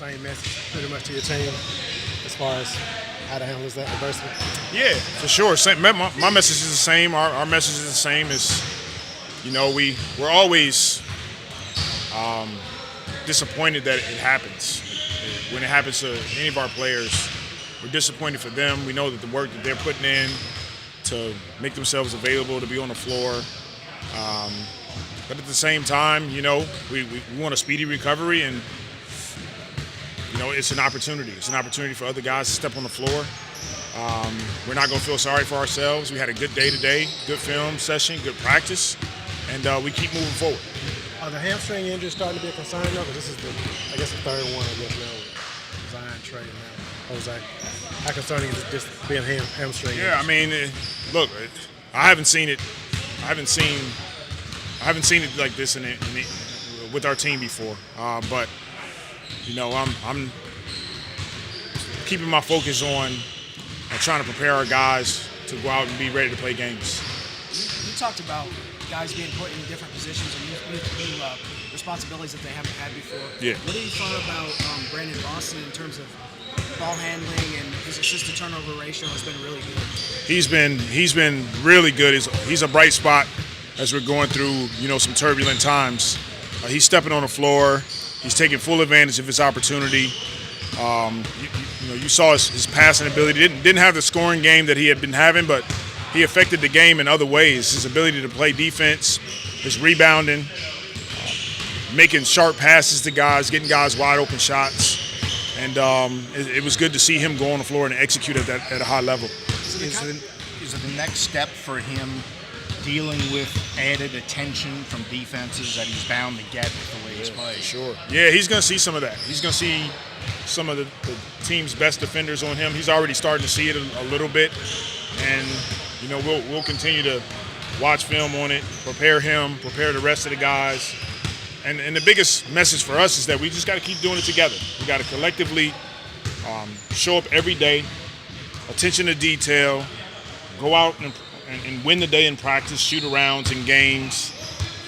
same message pretty much to your team as far as how to handle that adversity? Yeah, for sure. My message is the same. Our message is the same. As we're always disappointed that it happens. When it happens to any of our players, we're disappointed for them. We know that the work that they're putting in to make themselves available to be on the floor. But at the same time, we want a speedy recovery, and it's an opportunity. It's an opportunity for other guys to step on the floor. We're not going to feel sorry for ourselves. We had a good day today, good film session, good practice, and we keep moving forward. Are the hamstring injuries starting to be a concern, though? Because this is, the third one, I guess, now with Zion, Trey, and now Jose. How concerning is this being hamstring? Yeah, I mean, look, I haven't seen it like this with our team before. But I'm keeping my focus on trying to prepare our guys to go out and be ready to play games. You talked about guys being put in different positions and new responsibilities that they haven't had before. Yeah. What do you thought about Brandon Boston in terms of ball handling, and his assist to turnover ratio has been really good? He's been really good. He's a bright spot as we're going through some turbulent times. He's stepping on the floor. He's taking full advantage of his opportunity. You saw his passing ability. Didn't have the scoring game that he had been having, but he affected the game in other ways. His ability to play defense, his rebounding, making sharp passes to guys, getting guys wide open shots. And it was good to see him go on the floor and execute at a high level. Is it the next step for him dealing with added attention from defenses that he's bound to get with the way he's played? Sure. Yeah, he's going to see some of that. He's going to see some of the team's best defenders on him. He's already starting to see it a little bit. And, we'll continue to watch film on it, prepare him, prepare the rest of the guys. And the biggest message for us is that we just got to keep doing it together. We got to collectively show up every day, attention to detail, go out and win the day in practice, shoot arounds in games,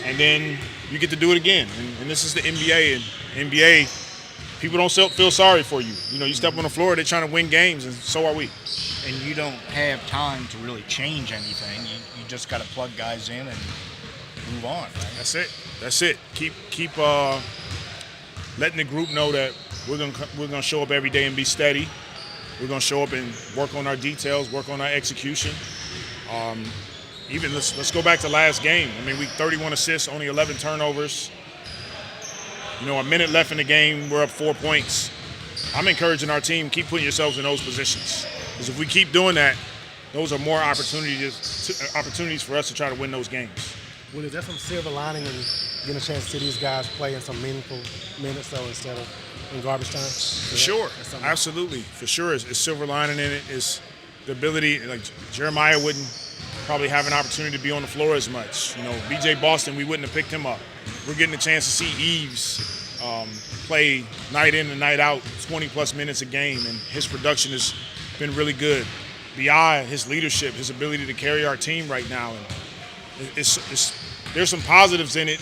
and then you get to do it again. And this is the NBA. And NBA, people don't feel sorry for you. You step on the floor, they're trying to win games, and so are we. And you don't have time to really change anything. You just got to plug guys in and move on, right? That's it. Keep letting the group know that we're gonna show up every day and be steady. We're gonna show up and work on our details, work on our execution. Even let's go back to last game. I mean, we 31 assists, only 11 turnovers. A minute left in the game, we're up 4 points. I'm encouraging our team, keep putting yourselves in those positions, because if we keep doing that, those are more opportunities for us to try to win those games. Well, is there some silver lining in getting a chance to see these guys play in some meaningful minutes, though, instead of in garbage time? For sure. Absolutely. For sure. It's silver lining in it is the ability, like Jeremiah wouldn't probably have an opportunity to be on the floor as much. B.J. Boston, we wouldn't have picked him up. We're getting a chance to see Eves play night in and night out, 20-plus minutes a game, and his production has been really good. B.I., his leadership, his ability to carry our team right now, and there's some positives in it,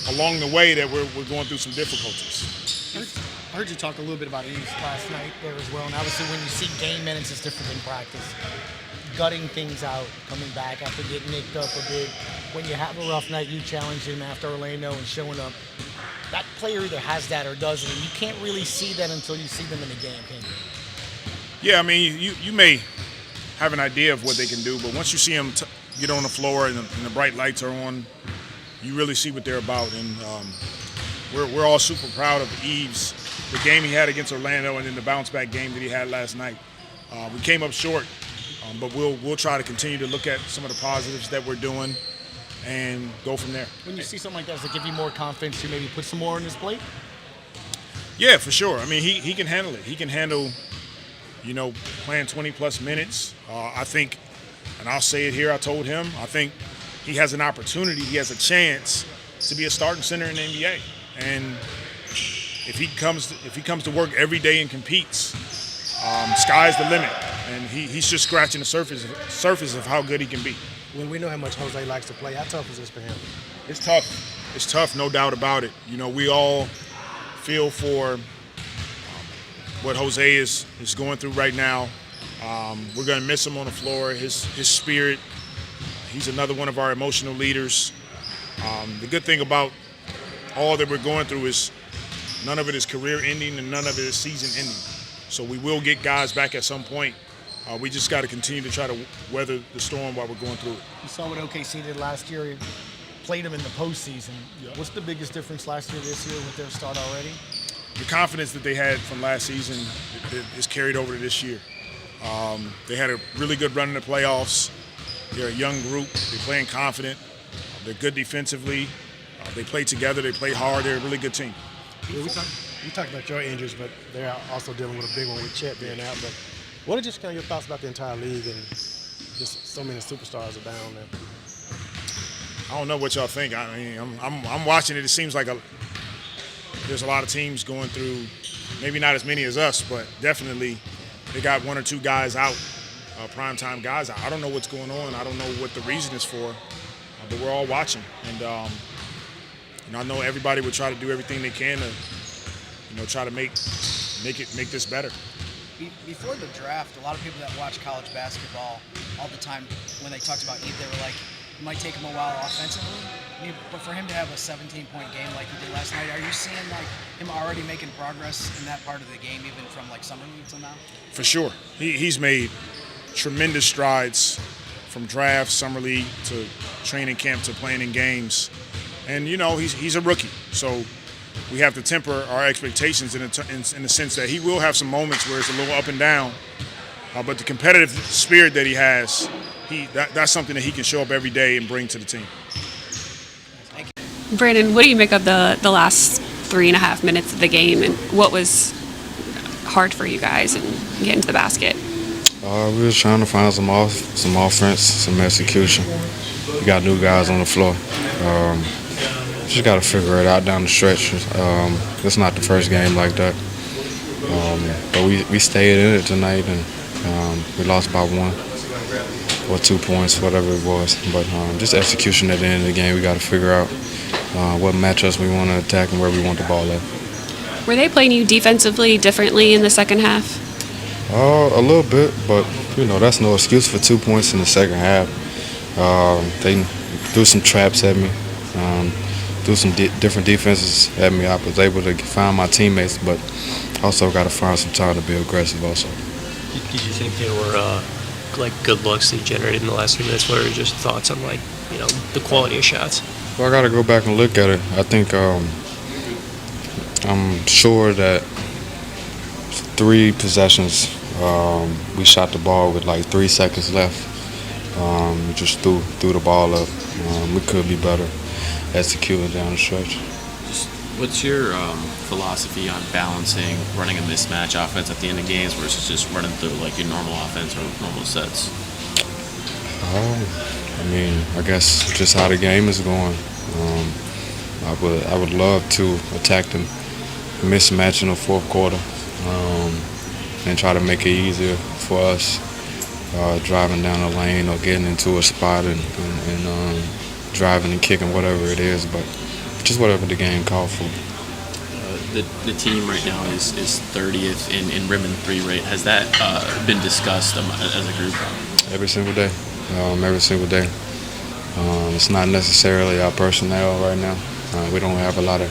along the way that we're going through some difficulties. I heard you talk a little bit about Eves last night there as well, and obviously when you see game minutes, it's different than practice. Gutting things out, coming back after getting nicked up a bit. When you have a rough night, you challenge him after Orlando and showing up. That player either has that or doesn't, and you can't really see that until you see them in the game, can you? Yeah, I mean, you may have an idea of what they can do, but once you see them get on the floor and the bright lights are on, you really see what they're about. And we're all super proud of Eves, the game he had against Orlando, and then the bounce back game that he had last night. We came up short, but we'll try to continue to look at some of the positives that we're doing and go from there. When you see something like that, does it give you more confidence to maybe put some more on his plate? Yeah, for sure. I mean, he can handle it. He can handle, playing 20-plus minutes. I think, and I'll say it here, I told him, I think he has an opportunity, he has a chance to be a starting center in the NBA. And if he comes to work every day and competes, sky's the limit. And he's just scratching the surface of how good he can be. When we know how much Jose likes to play, how tough is this for him? It's tough. It's tough, no doubt about it. We all feel for what Jose is going through right now. We're going to miss him on the floor. His spirit. He's another one of our emotional leaders. The good thing about all that we're going through is none of it is career-ending and none of it is season-ending. So we will get guys back at some point. We just got to continue to try to weather the storm while we're going through it. You saw what OKC did last year. You played them in the postseason. What's the biggest difference last year this year with their start already? The confidence that they had from last season is carried over to this year. They had a really good run in the playoffs. They're a young group. They're playing confident. They're good defensively. They play together. They play hard. They're a really good team. Yeah, we talked about your injuries, but they're also dealing with a big one with Chet being out. But what are just kind of your thoughts about the entire league and just so many superstars are down there? I don't know what y'all think. I mean, I'm watching it. It seems like there's a lot of teams going through, maybe not as many as us, but definitely they got one or two guys out, primetime guys out. I don't know what's going on. I don't know what the reason is for, but we're all watching. And I know everybody would try to do everything they can to, try to make this better. Before the draft, a lot of people that watch college basketball all the time, when they talked about Eve, they were like, it might take him a while offensively. But for him to have a 17-point game like he did last night, are you seeing like him already making progress in that part of the game, even from like summer league till now? For sure. He's made tremendous strides from draft, summer league, to training camp, to playing in games. And, he's a rookie. So we have to temper our expectations in the sense that he will have some moments where it's a little up and down. But the competitive spirit that he has, that's something that he can show up every day and bring to the team. Brandon, what do you make of the last 3.5 minutes of the game, and what was hard for you guys in getting to the basket? We were trying to find some offense, some execution. We got new guys on the floor. Just got to figure it out down the stretch. It's not the first game like that. But we stayed in it tonight, and we lost by 1 or 2 points, whatever it was. But just execution at the end of the game, we got to figure out what matchups we want to attack and where we want the ball at. Were they playing you defensively differently in the second half? A little bit, but that's no excuse for 2 points in the second half. They threw some traps at me, threw some different defenses at me. I was able to find my teammates, but also got to find some time to be aggressive also. Did you think they were good looks that you generated in the last few minutes? What are your thoughts on the quality of shots? Well, I got to go back and look at it. I think I'm sure that 3 possessions we shot the ball with 3 seconds left. We just threw the ball up. We could be better executing down the stretch. What's your philosophy on balancing running a mismatch offense at the end of games versus just running through your normal offense or normal sets? I guess just how the game is going. I would love to attack the mismatch in the fourth quarter and try to make it easier for us driving down the lane or getting into a spot and driving and kicking, whatever it is, but just whatever the game calls for. The team right now is 30th in rim and 3 rate. Has that been discussed as a group? Every single day. Every single day. It's not necessarily our personnel right now. We don't have a lot of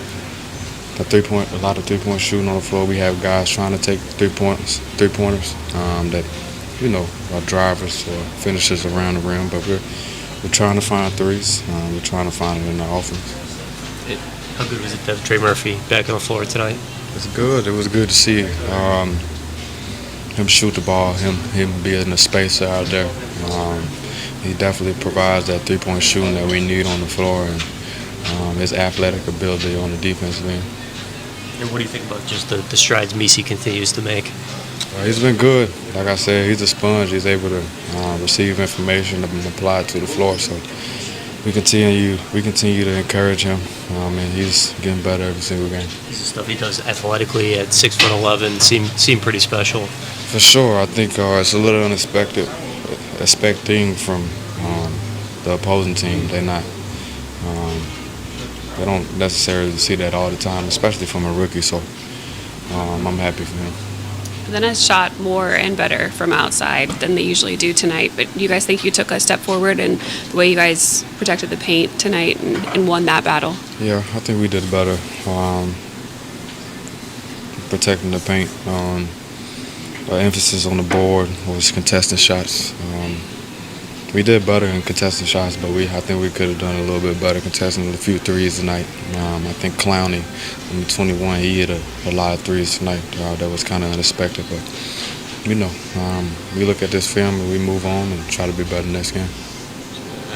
three-point shooting on the floor. We have guys trying to take three-pointers that are drivers or finishers around the rim, but we're trying to find threes. We're trying to find it in the offense. How good was it to have Trey Murphy back on the floor tonight? It's good. It was good to see him shoot the ball, him being the spacer out there. He definitely provides that three-point shooting that we need on the floor, and his athletic ability on the defensive end. And what do you think about just the strides Messi continues to make? He's been good. Like I said, he's a sponge. He's able to receive information and apply it to the floor. So we continue to encourage him, and he's getting better every single game. The stuff he does athletically at 6'11" seem pretty special. For sure, I think it's a little unexpected, expecting from the opposing team. They're They don't necessarily see that all the time, especially from a rookie. So I'm happy for him. The Nets shot more and better from outside than they usually do tonight, but you guys think you took a step forward in the way you guys protected the paint tonight and won that battle? Yeah, I think we did better protecting the paint. Our emphasis on the board was contesting shots. We did better in contesting shots, but I think we could have done a little bit better contesting a few threes tonight. I think Clowney, 21, he hit a lot of threes tonight. That was kind of unexpected, but we look at this film and we move on and try to be better next game.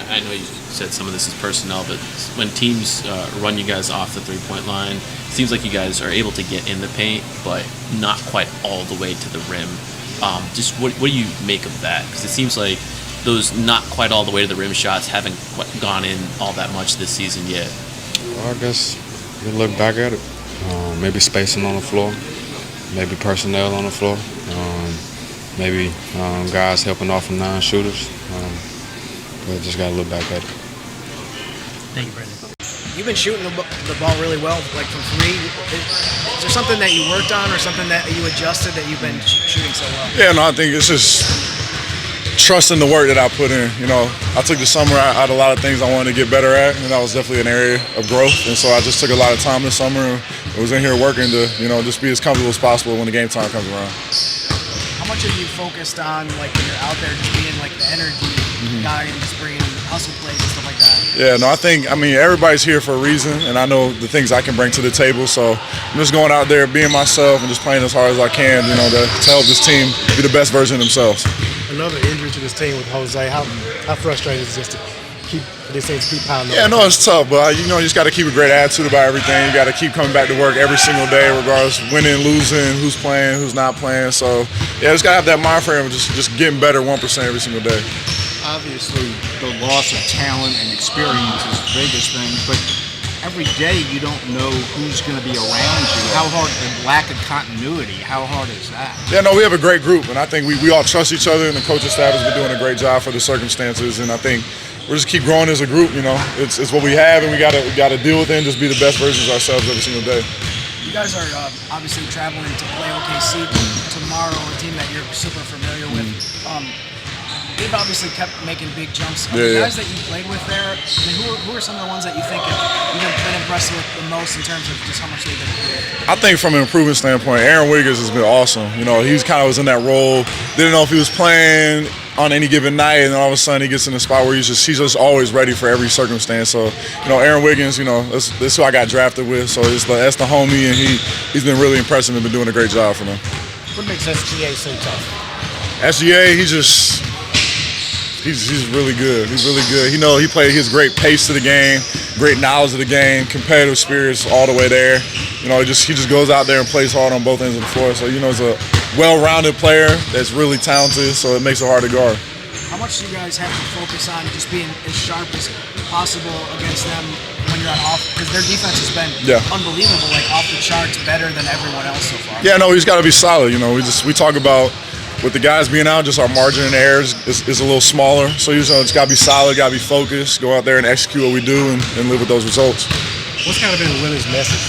I know you said some of this is personnel, but when teams run you guys off the three-point line, it seems like you guys are able to get in the paint, but not quite all the way to the rim. Just what do you make of that? Because it seems like those not quite all the way to the rim shots haven't quite gone in all that much this season yet. Well, I guess we look back at it. Maybe spacing on the floor, maybe personnel on the floor, maybe guys helping off of non-shooters. But just got to look back at it. Thank you, Brandon. You've been shooting the ball really well, like from three. Is there something that you worked on or something that you adjusted that you've been shooting so well? Yeah, no, I think it's just trusting the work that I put in. I took the summer, I had a lot of things I wanted to get better at, and that was definitely an area of growth. And so I just took a lot of time this summer and was in here working to, just be as comfortable as possible when the game time comes around. How much have you focused on, like, when you're out there, just being like the energy guy and just bringing hustle plays and stuff like that? Yeah, no, I mean, everybody's here for a reason, and I know the things I can bring to the table. So I'm just going out there, being myself, and just playing as hard as I can, to help this team be the best version of themselves. Another injury to this team with Jose. How frustrating is this to keep these things keep piling up? Yeah, no, it's tough, but you just got to keep a great attitude about everything. You got to keep coming back to work every single day, regardless of winning, losing, who's playing, who's not playing. So yeah, just got to have that mind frame of just getting better 1% every single day. Obviously, the loss of talent and experience is the biggest thing, but every day you don't know who's going to be around you. How hard, the lack of continuity, how hard is that? Yeah, no, we have a great group, and I think we all trust each other, and the coaching staff has been doing a great job for the circumstances, and I think we'll just keep growing as a group. It's what we have, and we gotta deal with it and just be the best versions of ourselves every single day. You guys are obviously traveling to play OKC tomorrow, a team that you're super familiar with. They've obviously kept making big jumps. The guys that you played with there, who are some of the ones that you think you've been impressed with the most in terms of just how much they've improved? I think from an improvement standpoint, Aaron Wiggins has been awesome. He's kind of was in that role, didn't know if he was playing on any given night, and then all of a sudden he gets in a spot where he's just always ready for every circumstance. So, Aaron Wiggins, that's who I got drafted with. So that's the homie, and he's been really impressive and been doing a great job for them. What makes SGA so tough? SGA, He's really good. He's really good. He has great pace to the game, great knowledge of the game, competitive spirits all the way there. He just goes out there and plays hard on both ends of the floor. So he's a well-rounded player that's really talented. So it makes it hard to guard. How much do you guys have to focus on just being as sharp as possible against them when you're off? Because their defense has been unbelievable, like off the charts, better than everyone else so far. Yeah, no, he's got to be solid. We talk about, with the guys being out, just our margin in error is a little smaller. So it's got to be solid, got to be focused, go out there and execute what we do and live with those results. What's kind of been Willie's message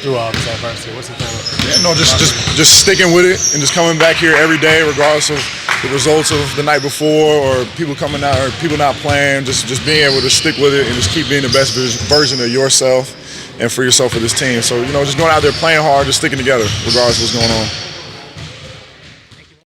through all this adversity? What's the kind of? Yeah, no, just sticking with it and just coming back here every day, regardless of the results of the night before or people coming out or people not playing. Just being able to stick with it and just keep being the best version of yourself and for yourself for this team. So just going out there playing hard, just sticking together, regardless of what's going on.